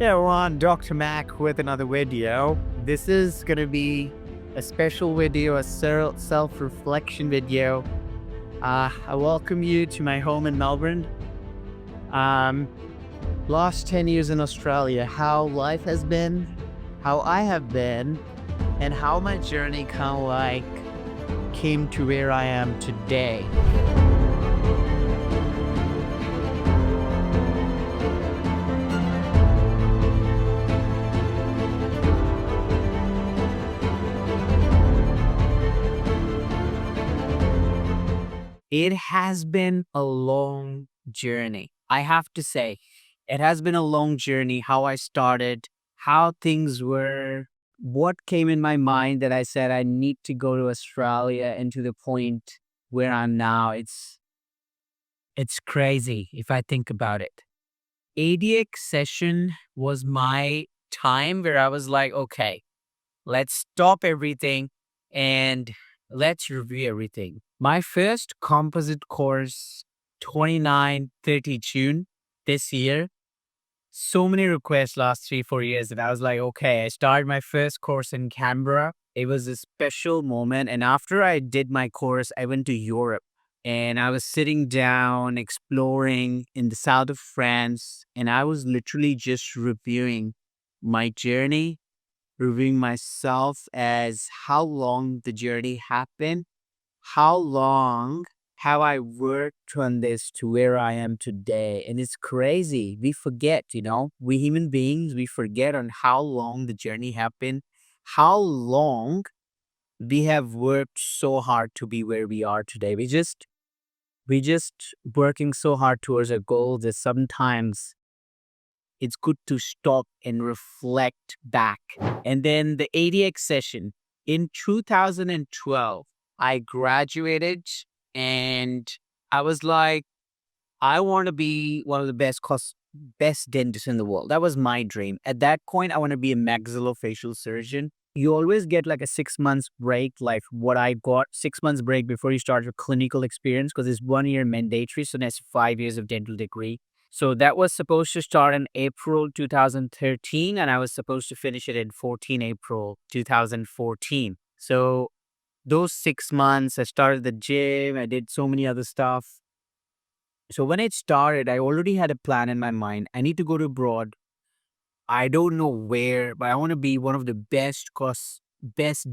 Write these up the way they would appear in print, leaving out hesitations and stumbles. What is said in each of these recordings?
Yeah, we're on Dr. Mac with another video. This is going to be a special video, a self-reflection video. I welcome you to my home in Melbourne. Last 10 years in Australia, how life has been, how I have been, and how my journey kind of like came to where I am today. It has been a long journey. I have to say, it has been a long journey. How I started, how things were, what came in my mind that I said I need to go to Australia, and to the point where I'm now. It's crazy if I think about it. ADX session was my time where I was like, okay, let's stop everything and let's review everything. My first composite course, 29-30 June this year. So many requests last 3-4 years that I was like, okay, I started my first course in Canberra. It was a special moment. And after I did my course, I went to Europe and I was sitting down, exploring in the south of France. And I was literally just reviewing my journey, reviewing myself as how long the journey happened, how long have I worked on this to where I am today. And it's crazy. We forget, we human beings, we forget on how long the journey happened, how long we have worked so hard to be where we are today. We just working so hard towards a goal that sometimes it's good to stop and reflect back. And then the ADX session in 2012, I graduated and I was like, I want to be one of the best dentists in the world. That was my dream. At that point, I want to be a maxillofacial surgeon. You always get like a 6 months break, like what I got, 6 months break before you start your clinical experience, because it's 1 year mandatory. So that's 5 years of dental degree. So that was supposed to start in April 2013, and I was supposed to finish it in April 2014. So those 6 months, I started the gym, I did so many other stuff. So when it started, I already had a plan in my mind. I need to go to abroad. I don't know where, but I want to be one of the best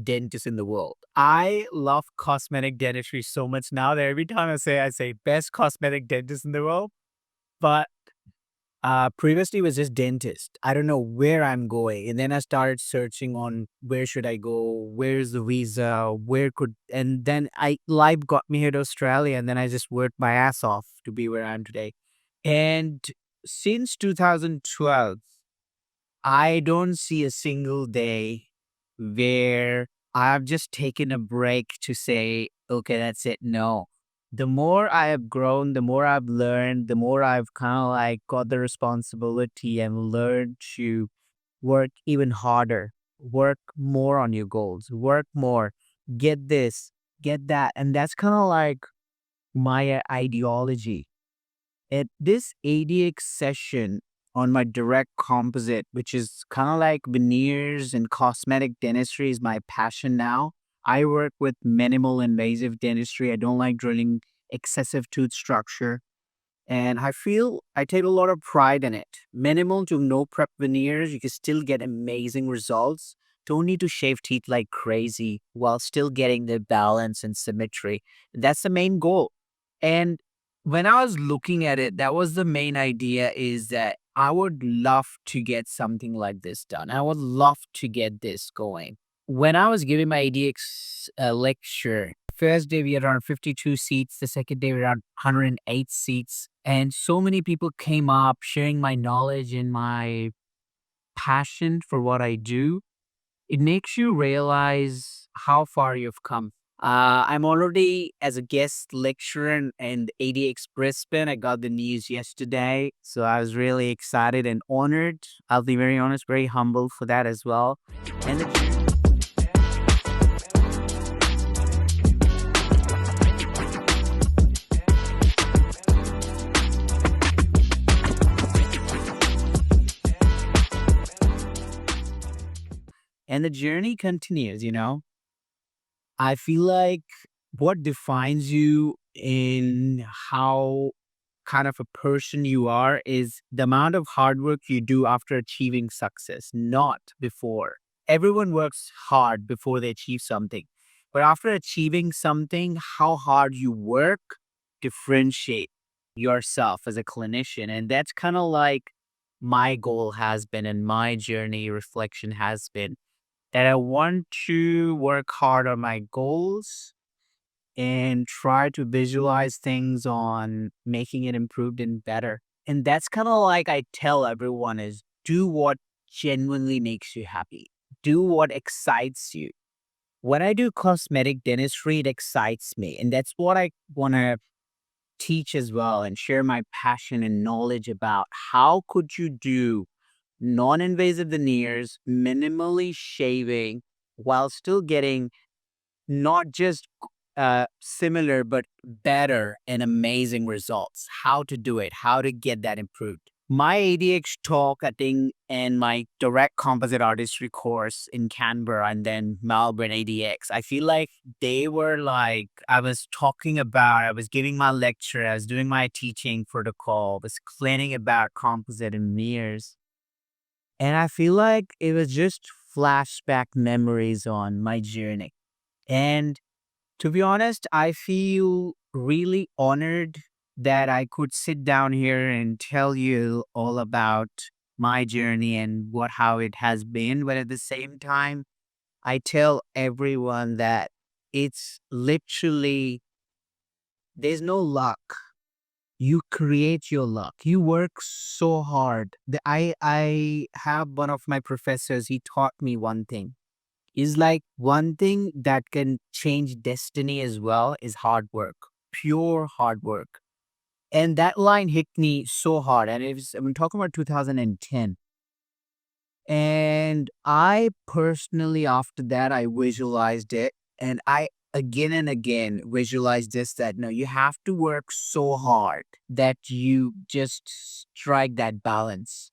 dentists in the world. I love cosmetic dentistry so much now that every time I say best cosmetic dentist in the world. But previously it was just dentist. I don't know where I'm going. And then I started searching on where should I go? Where's the visa? And then life got me here to Australia, and then I just worked my ass off to be where I am today. And since 2012, I don't see a single day where I've just taken a break to say, okay, that's it. No. The more I have grown, the more I've learned, the more I've kind of like got the responsibility and learned to work even harder, work more on your goals, work more, get this, get that. And that's kind of like my ideology. At this ADX session on my direct composite, which is kind of like veneers and cosmetic dentistry, is my passion now. I work with minimal invasive dentistry. I don't like drilling excessive tooth structure. And I feel I take a lot of pride in it. Minimal to no prep veneers, you can still get amazing results. Don't need to shave teeth like crazy while still getting the balance and symmetry. That's the main goal. And when I was looking at it, that was the main idea, is that I would love to get something like this done. I would love to get this going. When I was giving my ADX lecture, first day we had around 52 seats, the second day we had around 108 seats. And so many people came up sharing my knowledge and my passion for what I do. It makes you realize how far you've come. I'm already as a guest lecturer in ADX Brisbane. I got the news yesterday, so I was really excited and honored. I'll be very honest, very humble for that as well. And And the journey continues. I feel like what defines you in how kind of a person you are is the amount of hard work you do after achieving success, not before. Everyone works hard before they achieve something. But after achieving something, how hard you work differentiate yourself as a clinician. And that's kind of like my goal has been and my journey reflection has been that I want to work hard on my goals and try to visualize things on making it improved and better. And that's kind of like I tell everyone is do what genuinely makes you happy. Do what excites you. When I do cosmetic dentistry, it excites me. And that's what I want to teach as well and share my passion and knowledge about how could you do non-invasive veneers, minimally shaving while still getting not just similar, but better and amazing results. How to do it, how to get that improved. My ADX talk, I think, and my direct composite artistry course in Canberra and then Melbourne ADX, I feel like they were like, I was talking about, I was giving my lecture, I was doing my teaching protocol, was explaining about composite and mirrors. And I feel like it was just flashback memories on my journey. And to be honest, I feel really honored that I could sit down here and tell you all about my journey and what how it has been. But at the same time, I tell everyone that it's literally there's no luck. You create your luck. You work so hard. I have one of my professors, he taught me one thing is like one thing that can change destiny as well is hard work, pure hard work. And that line hit me so hard. And I'm talking about 2010. And I personally, after that, I visualized it. And I again and again visualized this that no, you have to work so hard that you just strike that balance.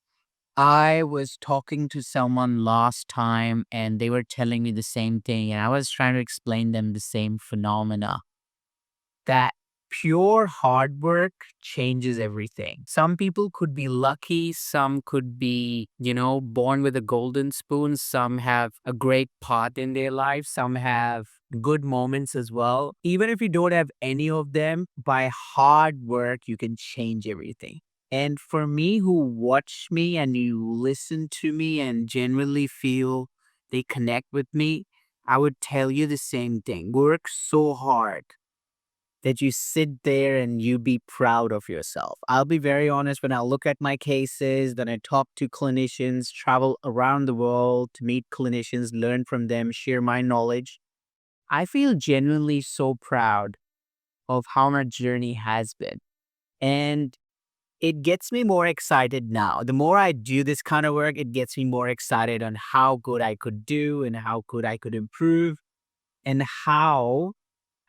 I was talking to someone last time and they were telling me the same thing, and I was trying to explain them the same phenomena that pure hard work changes everything. Some people could be lucky, some could be born with a golden spoon, some have a great part in their life, some have good moments as well. Even if you don't have any of them, by hard work, you can change everything. And for me, who watch me and you listen to me and genuinely feel they connect with me, I would tell you the same thing. Work so hard that you sit there and you be proud of yourself. I'll be very honest, when I look at my cases, then I talk to clinicians, travel around the world to meet clinicians, learn from them, share my knowledge. I feel genuinely so proud of how my journey has been. And it gets me more excited now. The more I do this kind of work, it gets me more excited on how good I could do and how good I could improve and how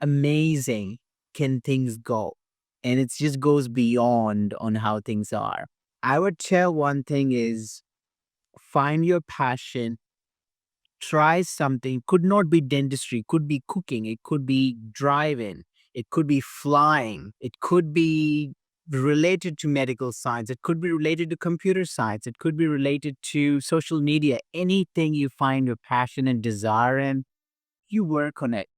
amazing can things go. And it just goes beyond on how things are. I would tell one thing is find your passion, try something. Could not be dentistry, could be cooking, it could be driving, it could be flying, it could be related to medical science, it could be related to computer science, it could be related to social media. Anything you find your passion and desire in, you work on it.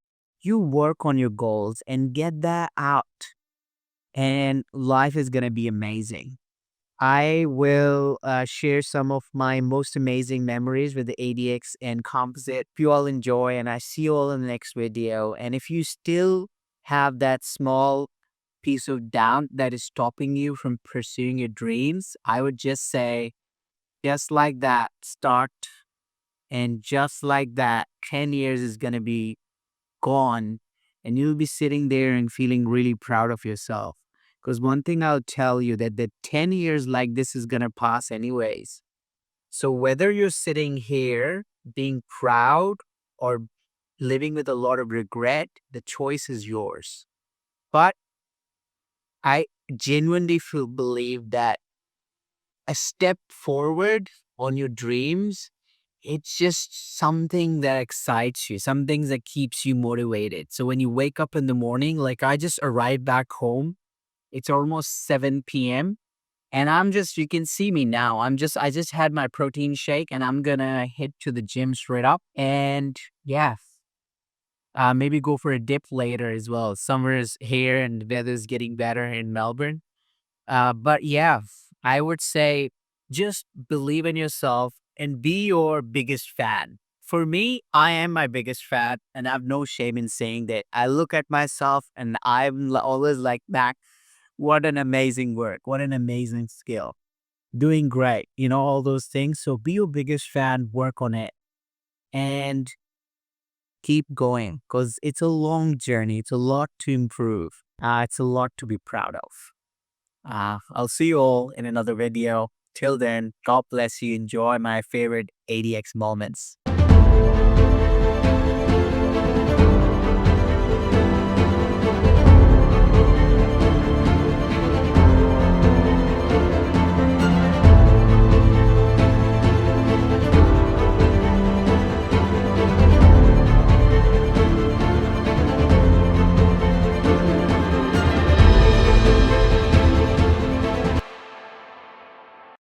You work on your goals and get that out, and life is going to be amazing. I will share some of my most amazing memories with the ADX and composite. If you all enjoy, and I see you all in the next video. And if you still have that small piece of doubt that is stopping you from pursuing your dreams, I would just say, just like that, start. And just like that, 10 years is going to be gone, and you'll be sitting there and feeling really proud of yourself. Because one thing I'll tell you that the 10 years like this is going to pass anyways. So whether you're sitting here being proud or living with a lot of regret, the choice is yours. But I genuinely believe that a step forward on your dreams it's just something that excites you, something that keeps you motivated. So when you wake up in the morning, like I just arrived back home, it's almost 7 p.m. And you can see me now. I just had my protein shake and I'm gonna head to the gym straight up. And yeah, maybe go for a dip later as well. Summer is here and the weather's getting better in Melbourne. But yeah, I would say just believe in yourself and be your biggest fan. For me, I am my biggest fan, and I have no shame in saying that. I look at myself and always like, back, what an amazing work, what an amazing skill. Doing great, all those things. So be your biggest fan, work on it, and keep going because it's a long journey. It's a lot to improve. It's a lot to be proud of. I'll see you all in another video. Till then, God bless you. Enjoy my favorite ADX moments.